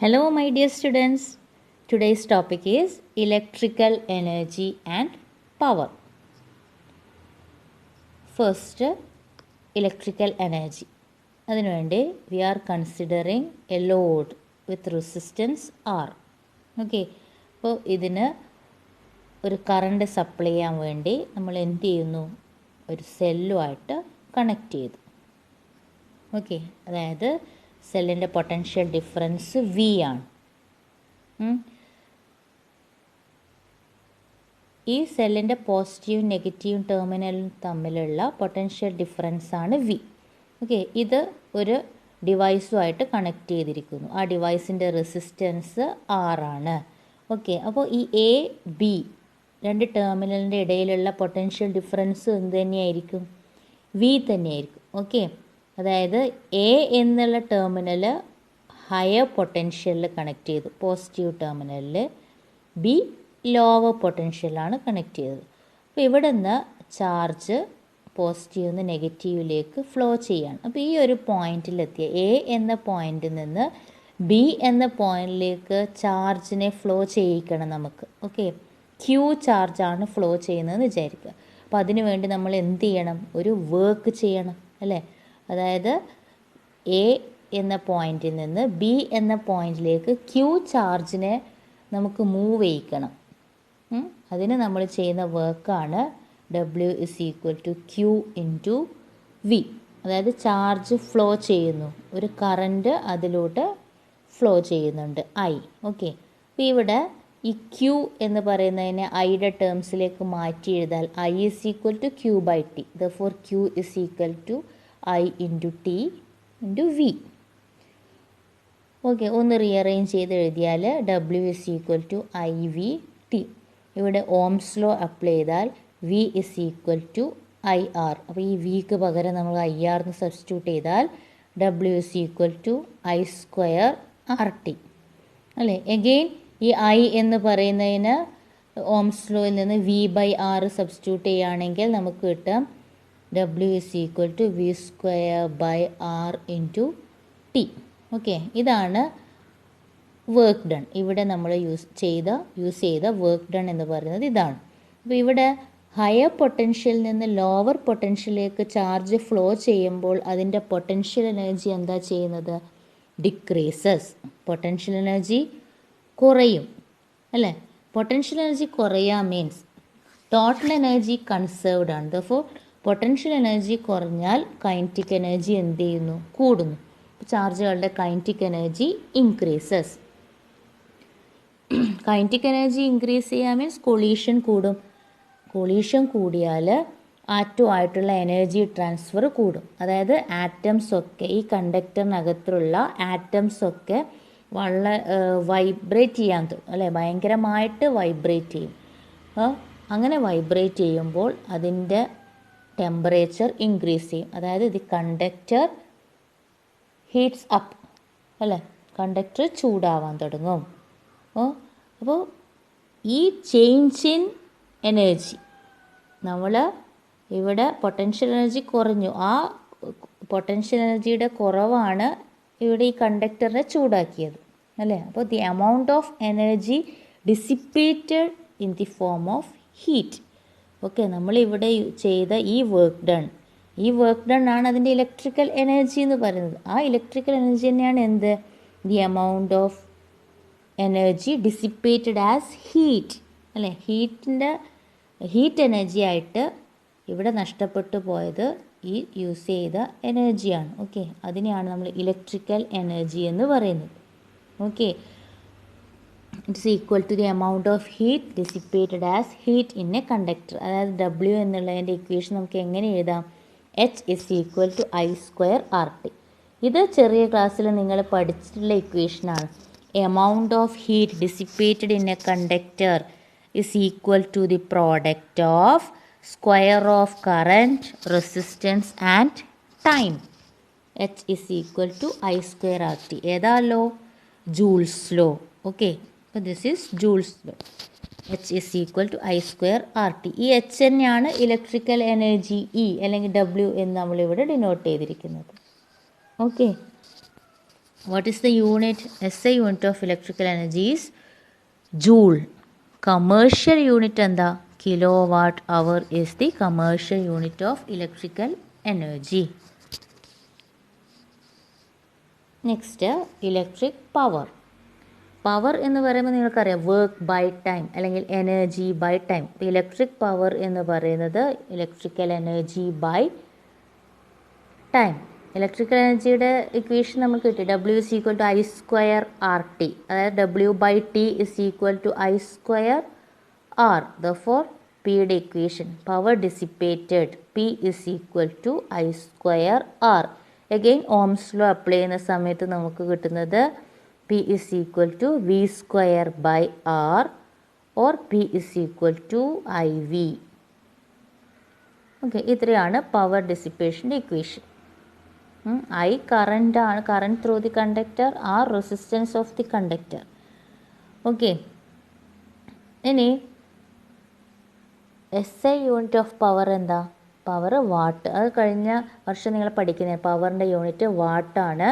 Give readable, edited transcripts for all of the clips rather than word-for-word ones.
Hello, my dear students. Today's topic is electrical energy and power. First, electrical energy. അതിനുവേണ്ടി we are considering a load with resistance R. Okay, അപ്പോൾ ഇതിന് ഒരു current supply ചെയ്യാൻ വേണ്ടി നമ്മൾ എന്ത് ചെയ്യുന്നു? ഒരു സെല്ലുമായിട്ട് കണക്ട് ചെയ്തു. ഓക്കെ, അതായത് സെല്ലിൻ്റെ പൊട്ടൻഷ്യൽ ഡിഫറൻസ് വി ആണ്. ഈ സെല്ലിൻ്റെ പോസിറ്റീവും നെഗറ്റീവും ടെർമിനലും തമ്മിലുള്ള പൊട്ടൻഷ്യൽ ഡിഫറൻസ് ആണ് വി. ഓക്കെ, ഇത് ഒരു ഡിവൈസുമായിട്ട് കണക്ട് ചെയ്തിരിക്കുന്നു. ആ ഡിവൈസിൻ്റെ റെസിസ്റ്റൻസ് ആർ ആണ്. ഓക്കെ, അപ്പോൾ ഈ എ ബി രണ്ട് ടെർമിനലിൻ്റെ ഇടയിലുള്ള പൊട്ടൻഷ്യൽ ഡിഫറൻസ് എന്ത് തന്നെയായിരിക്കും? വി തന്നെയായിരിക്കും. ഓക്കെ, അതായത് എ എന്നുള്ള ടെർമിനൽ ഹയർ പൊട്ടൻഷ്യലിൽ കണക്ട് ചെയ്തു, പോസിറ്റീവ് ടെർമിനലിൽ. ബി ലോവർ പൊട്ടൻഷ്യലാണ് കണക്ട് ചെയ്തത്. അപ്പോൾ ഇവിടെ നിന്ന് ചാർജ് പോസിറ്റീവ് നിന്ന് നെഗറ്റീവിലേക്ക് ഫ്ലോ ചെയ്യാണ്. അപ്പോൾ ഈ ഒരു പോയിന്റിലെത്തിയ എ എന്ന പോയിന്റിൽ നിന്ന് ബി എന്ന പോയിന്റിലേക്ക് ചാർജിനെ ഫ്ലോ ചെയ്യിക്കണം നമുക്ക്. ഓക്കെ, ക്യൂ ചാർജാണ് ഫ്ലോ ചെയ്യുന്നതെന്ന് വിചാരിക്കുക. അപ്പോൾ അതിനു വേണ്ടി നമ്മൾ എന്ത് ചെയ്യണം? ഒരു വർക്ക് ചെയ്യണം, അല്ലേ? അതായത് എ എന്ന പോയിന്റിൽ നിന്ന് ബി എന്ന പോയിന്റിലേക്ക് ക്യൂ ചാർജിനെ നമുക്ക് മൂവ് ചെയ്യിക്കണം. അതിന് നമ്മൾ ചെയ്യുന്ന വർക്കാണ് W = Q × V. അതായത് ചാർജ് ഫ്ലോ ചെയ്യുന്നു, ഒരു കറണ്ട് അതിലൂടെ ഫ്ലോ ചെയ്യുന്നുണ്ട്, I. ഓക്കെ, അപ്പോൾ ഇവിടെ ഈ Q എന്ന് പറയുന്നതിനെ ഐയുടെ ടേംസിലേക്ക് മാറ്റി എഴുതാൽ I = Q/T. therefore Q = I × T × V. Okay, ഒന്ന് റീഅറേഞ്ച് ചെയ്ത് എഴുതിയാൽ W = IVT. ഇവിടെ ഓംസ് ലോ അപ്ലൈ ചെയ്താൽ V = IR. അപ്പോൾ ഈ വിക്ക് പകരം നമ്മൾ IR എന്ന് സബ്സ്റ്റിറ്റ്യൂട്ട് ചെയ്താൽ W = I²RT, അല്ലേ? എഗെയിൻ ഈ I എന്ന് പറയുന്നതിന് ഓംസ് ലോയിൽ നിന്ന് V/R സബ്സ്റ്റിറ്റ്യൂട്ട് ചെയ്യുകയാണെങ്കിൽ നമുക്ക് കിട്ടാം W = V²/R × T. ഓക്കെ, ഇതാണ് വർക്ക് ഡൺ. ഇവിടെ നമ്മൾ യൂസ് ചെയ്ത വർക്ക് ഡൺ എന്ന് പറയുന്നത് ഇതാണ്. അപ്പോൾ ഇവിടെ ഹയർ പൊട്ടൻഷ്യലിൽ നിന്ന് ലോവർ പൊട്ടൻഷ്യലിലേക്ക് ചാർജ് ഫ്ലോ ചെയ്യുമ്പോൾ അതിൻ്റെ പൊട്ടൻഷ്യൽ എനർജി എന്താ ചെയ്യുന്നത്? ഡിക്രീസസ്. പൊട്ടൻഷ്യൽ എനർജി കുറയും, അല്ലേ? പൊട്ടൻഷ്യൽ എനർജി കുറയുക മീൻസ് ടോട്ടൽ എനർജി കൺസേർവ്ഡ് ആണ്. ദോർ പൊട്ടൻഷ്യൽ എനർജി കുറഞ്ഞാൽ കൈനറ്റിക് എനർജി എന്ത് ചെയ്യുന്നു? കൂടുന്നു. ചാർജുകളുടെ kinetic energy increases. Kinetic energy increase ചെയ്യുക മീൻസ് കൊളീഷൻ കൂടും. കൊളീഷൻ കൂടിയാൽ ആറ്റവുമായിട്ടുള്ള എനർജി ട്രാൻസ്ഫർ കൂടും. അതായത് ആറ്റംസൊക്കെ, ഈ കണ്ടക്ടറിനകത്തുള്ള ആറ്റംസൊക്കെ വളരെ വൈബ്രേറ്റ് ചെയ്യാൻ തുടങ്ങും, അല്ലേ? ഭയങ്കരമായിട്ട് വൈബ്രേറ്റ് ചെയ്യും. അങ്ങനെ വൈബ്രേറ്റ് ചെയ്യുമ്പോൾ അതിൻ്റെ ടെമ്പറേച്ചർ ഇൻക്രീസ് ചെയ്യും. അതായത് ദി കണ്ടക്ടർ ഹീറ്റ്സ് അപ്പ്, അല്ലേ? കണ്ടക്ടർ ചൂടാവാൻ തുടങ്ങും. അപ്പോൾ ഈ ചേഞ്ച് ഇൻ എനർജി, നമ്മൾ ഇവിടെ പൊട്ടൻഷ്യൽ എനർജി കുറഞ്ഞു, ആ പൊട്ടൻഷ്യൽ എനർജിയുടെ കുറവാണ് ഇവിടെ ഈ കണ്ടക്ടറിനെ ചൂടാക്കിയത്, അല്ലേ? അപ്പോൾ the amount of energy dissipated in the form of heat. Okay, നമ്മളിവിടെ ചെയ്ത ഈ വർക്ക് ഡൺ ആണ് അതിൻ്റെ ഇലക്ട്രിക്കൽ എനർജി എന്ന് പറയുന്നത്. ആ ഇലക്ട്രിക്കൽ എനർജി തന്നെയാണ് എന്ത്? The amount of energy dissipated as heat, അല്ലേ? ഹീറ്റ് എനർജി ആയിട്ട് ഇവിടെ നഷ്ടപ്പെട്ടു പോയത് ഈ യൂസ് ചെയ്ത എനർജിയാണ്. ഓക്കെ, അതിനെയാണ് നമ്മൾ ഇലക്ട്രിക്കൽ എനർജി എന്ന് പറയുന്നത്. Okay, it's equal to the amount of heat dissipated as heat in a conductor. അതായത് W എന്നുള്ളതിൻ്റെ ഇക്വേഷൻ നമുക്ക് എങ്ങനെ എഴുതാം? H = I²RT. ഇത് ചെറിയ ക്ലാസ്സിൽ നിങ്ങൾ പഠിച്ചിട്ടുള്ള ഇക്വേഷനാണ്. Amount of heat dissipated in a conductor is equal to the product of square of current, resistance and time. H = I²RT. ഏതാ ലോ? Joule's law. ഓക്കെ, അപ്പോൾ this is Joule's law. H = I²RT. ഈ H തന്നെയാണ് electrical energy E അല്ലെങ്കിൽ W എന്ന് നമ്മളിവിടെ denote ചെയ്തിരിക്കുന്നത്. Okay, What is the unit? SI unit of electrical energy is joule. Commercial unit എന്താ? Kilowatt hour is the commercial unit of electrical energy. Next, electric power. Power എന്ന് പറയുമ്പോൾ നിങ്ങൾക്കറിയാം work by time അല്ലെങ്കിൽ energy by time. Electric power എന്ന് പറയുന്നത് electrical energy by time. Electrical എനർജിയുടെ equation നമുക്ക് കിട്ടി. W is equal to I square RT. അതായത് W/T is equal to I square R. Therefore, P യുടെ equation power dissipated P is equal to I square R. Again Ohm's law apply ചെയ്യുന്ന സമയത്ത് നമുക്ക് കിട്ടുന്നത് P is equal to V square by R or P is equal to IV. Okay, ഇത്രയാണ് power ഡിസിപ്പേഷൻ്റെ equation. I current ആണ്, current through the conductor. R resistance of the conductor. Okay, ഇനി SI unit of power എന്താ? Power what. അത് കഴിഞ്ഞ വർഷം നിങ്ങൾ പഠിക്കുന്നത് പവറിൻ്റെ unit വാട്ടാണ്.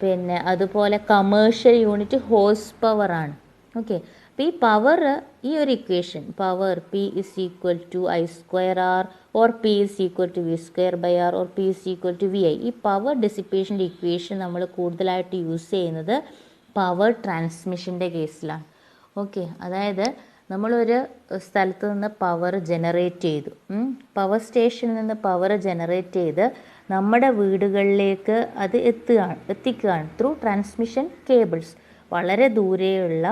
പിന്നെ അതുപോലെ കമേഴ്ഷ്യൽ യൂണിറ്റ് ഹോഴ്സ് പവറാണ്. ഓക്കെ, അപ്പോൾ ഈ പവർ, ഈ ഒരു equation power P is equal to I square R or P is equal to V square by R or P is equal to VI. ഈ പവർ ഡിസിപ്പേഷൻ്റെ ഇക്വേഷൻ നമ്മൾ കൂടുതലായിട്ട് use ചെയ്യുന്നത് power ട്രാൻസ്മിഷൻ്റെ കേസിലാണ്. ഓക്കെ, അതായത് നമ്മളൊരു സ്ഥലത്ത് നിന്ന് പവർ ജനറേറ്റ് ചെയ്തു, പവർ സ്റ്റേഷനിൽ നിന്ന് പവർ ജനറേറ്റ് ചെയ്ത് നമ്മുടെ വീടുകളിലേക്ക് അത് എത്തിക്കുകയാണ് ത്രൂ ട്രാൻസ്മിഷൻ കേബിൾസ്. വളരെ ദൂരെയുള്ള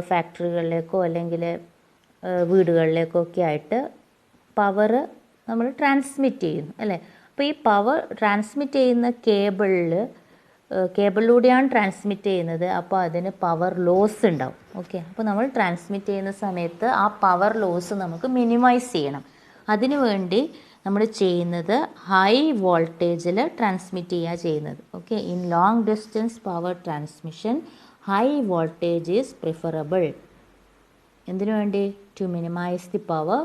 ഫാക്ടറികളിലേക്കോ അല്ലെങ്കിൽ വീടുകളിലേക്കോ ഒക്കെ ആയിട്ട് പവർ നമ്മൾ ട്രാൻസ്മിറ്റ് ചെയ്യുന്നു അല്ലേ. അപ്പോൾ ഈ പവർ ട്രാൻസ്മിറ്റ് ചെയ്യുന്ന കേബിളിലൂടെയാണ് ട്രാൻസ്മിറ്റ് ചെയ്യുന്നത്. അപ്പോൾ അതിന് പവർ ലോസ് ഉണ്ടാവും. ഓക്കെ, അപ്പോൾ നമ്മൾ ട്രാൻസ്മിറ്റ് ചെയ്യുന്ന സമയത്ത് ആ പവർ ലോസ് നമുക്ക് മിനിമൈസ് ചെയ്യണം. അതിനു വേണ്ടി നമ്മൾ ചെയ്യുന്നത് ഹൈ വോൾട്ടേജിൽ ട്രാൻസ്മിറ്റ് ചെയ്യുന്നത്. Okay, in long distance power transmission high voltage is preferable. എന്തിനു വേണ്ടി? To minimise the power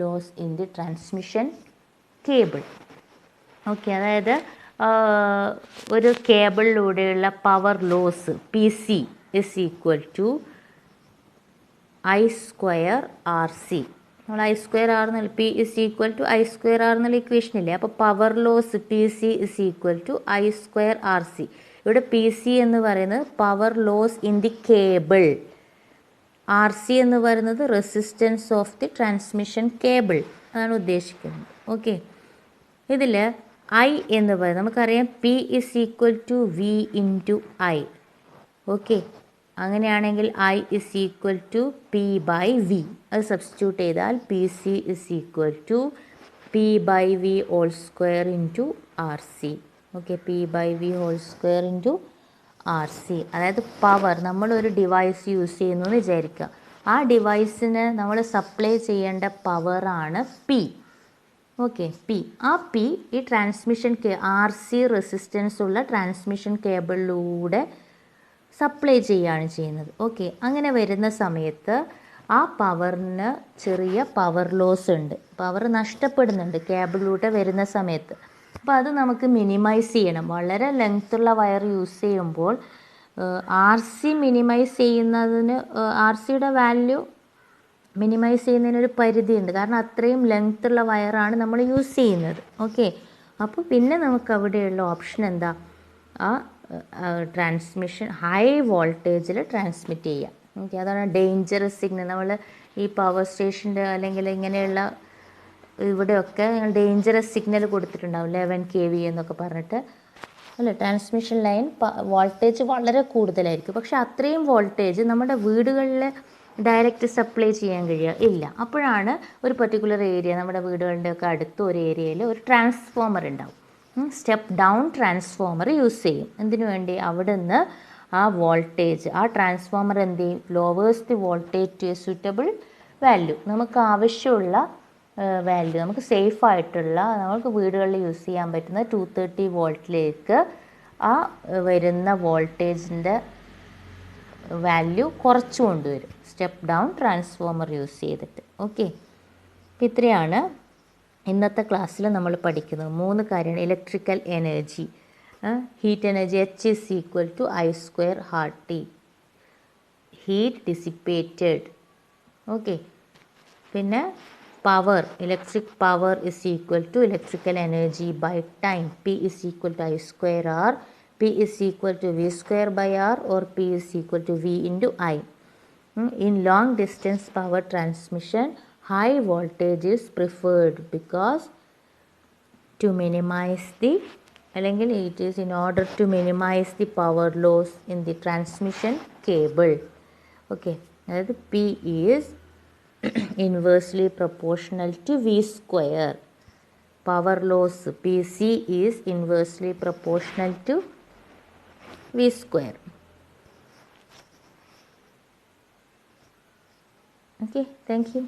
loss in the transmission cable. Okay, അതായത് ഒരു കേബിളിലൂടെയുള്ള power loss PC is equal to I square RC. നമ്മൾ I square R എന്നുള്ള P is equal to I square R എന്നുള്ള equation ഇല്ലേ. അപ്പോൾ power loss PC is equal to I square RC. ഇവിടെ PC എന്ന് പറയുന്നത് power loss in the cable, RC എന്ന് പറയുന്നത് resistance of the transmission cable അതാണ് ഉദ്ദേശിക്കുന്നത്. ഓക്കെ, ഇതിൽ I എന്ന് പറയുന്നത് നമുക്കറിയാം P is equal to V into I. Okay, അങ്ങനെയാണെങ്കിൽ I is equal to P by V. അത് സബ്സ്റ്റിറ്റ്യൂട്ട് ചെയ്താൽ PC is equal to P by V whole square into RC. Okay, P by V whole square into RC. അതായത് power, നമ്മളൊരു device use ചെയ്യുന്നു എന്ന് വിചാരിക്കുക. ആ ഡിവൈസിന് നമ്മൾ സപ്ലൈ ചെയ്യേണ്ട പവറാണ് P. Okay, P. ആ P ഈ ട്രാൻസ്മിഷൻ RC റെസിസ്റ്റൻസ് ഉള്ള ട്രാൻസ്മിഷൻ കേബിളിലൂടെ സപ്ലൈ ചെയ്യുകയാണ് ചെയ്യുന്നത്. ഓക്കെ, അങ്ങനെ വരുന്ന സമയത്ത് ആ പവറിന് ചെറിയ പവർ ലോസ് ഉണ്ട്, പവർ നഷ്ടപ്പെടുന്നുണ്ട് കേബിളിലൂടെ വരുന്ന സമയത്ത്. അപ്പോൾ അത് നമുക്ക് മിനിമൈസ് ചെയ്യണം. വളരെ ലെങ്ത്തുള്ള വയർ യൂസ് ചെയ്യുമ്പോൾ RC മിനിമൈസ് ചെയ്യുന്നതിന് RCയുടെ വാല്യൂ മിനിമൈസ് ചെയ്യുന്നതിനൊരു പരിധിയുണ്ട്. കാരണം അത്രയും ലെങ്ത്തുള്ള വയറാണ് നമ്മൾ യൂസ് ചെയ്യുന്നത്. ഓക്കെ, അപ്പോൾ പിന്നെ നമുക്ക് അവിടെയുള്ള ഓപ്ഷൻ എന്താ? ആ ട്രാൻസ്മിഷൻ ഹൈ വോൾട്ടേജിൽ ട്രാൻസ്മിറ്റ് ചെയ്യുക. ഓക്കെ, അതാണ് ഡേഞ്ചറസ് സിഗ്നൽ. നമ്മൾ ഈ പവർ സ്റ്റേഷൻ്റെ അല്ലെങ്കിൽ ഇങ്ങനെയുള്ള ഇവിടെയൊക്കെ ഡേഞ്ചറസ് സിഗ്നൽ കൊടുത്തിട്ടുണ്ടാവും 11 kV എന്നൊക്കെ പറഞ്ഞിട്ട് അല്ലേ. ട്രാൻസ്മിഷൻ ലൈൻ വോൾട്ടേജ് വളരെ കൂടുതലായിരിക്കും, പക്ഷെ അത്രയും വോൾട്ടേജ് നമ്മുടെ വീടുകളിൽ ഡയറക്റ്റ് സപ്ലൈ ചെയ്യാൻ ഇല്ല. അപ്പോഴാണ് ഒരു പർട്ടിക്കുലർ ഏരിയ, നമ്മുടെ വീടുകളുടെ ഒക്കെ അടുത്ത ഒരു ഏരിയയിൽ ഒരു ട്രാൻസ്ഫോമർ ഉണ്ടാവും. സ്റ്റെപ്പ് ഡൗൺ ട്രാൻസ്ഫോമർ യൂസ് ചെയ്യും. എന്തിനു വേണ്ടി? അവിടെ നിന്ന് ആ വോൾട്ടേജ്, ആ ട്രാൻസ്ഫോമർ എന്ത് ചെയ്യും? Lowers the voltage to a suitable value. നമുക്ക് ആവശ്യമുള്ള വാല്യൂ, നമുക്ക് സേഫ് ആയിട്ടുള്ള, നമുക്ക് വീടുകളിൽ യൂസ് ചെയ്യാൻ പറ്റുന്ന 230 വോൾട്ടിലേക്ക് ആ വരുന്ന വോൾട്ടേജിൻ്റെ വാല്യൂ കുറച്ച് കൊണ്ടുവരും സ്റ്റെപ്പ് ഡൗൺ ട്രാൻസ്ഫോമർ യൂസ് ചെയ്തിട്ട്. ഓക്കെ, ഇത്രയാണ് ഇന്നത്തെ ക്ലാസ്സിൽ നമ്മൾ പഠിക്കുന്നത്. 3 കാര്യങ്ങൾ: electrical energy, heat energy H is equal to I square RT, heat dissipated. Okay, പിന്നെ power, electric power is equal to electrical energy by time. P is equal to I square R, P is equal to V square by R, or P is equal to V into I. In long distance power transmission high voltage is preferred because to minimise the, അല്ലെങ്കിൽ it is in order to minimise the power loss in the transmission cable. Okay, അതായത് P is inversely proportional to V square. Power loss PC is inversely proportional to V square. Okay, thank you.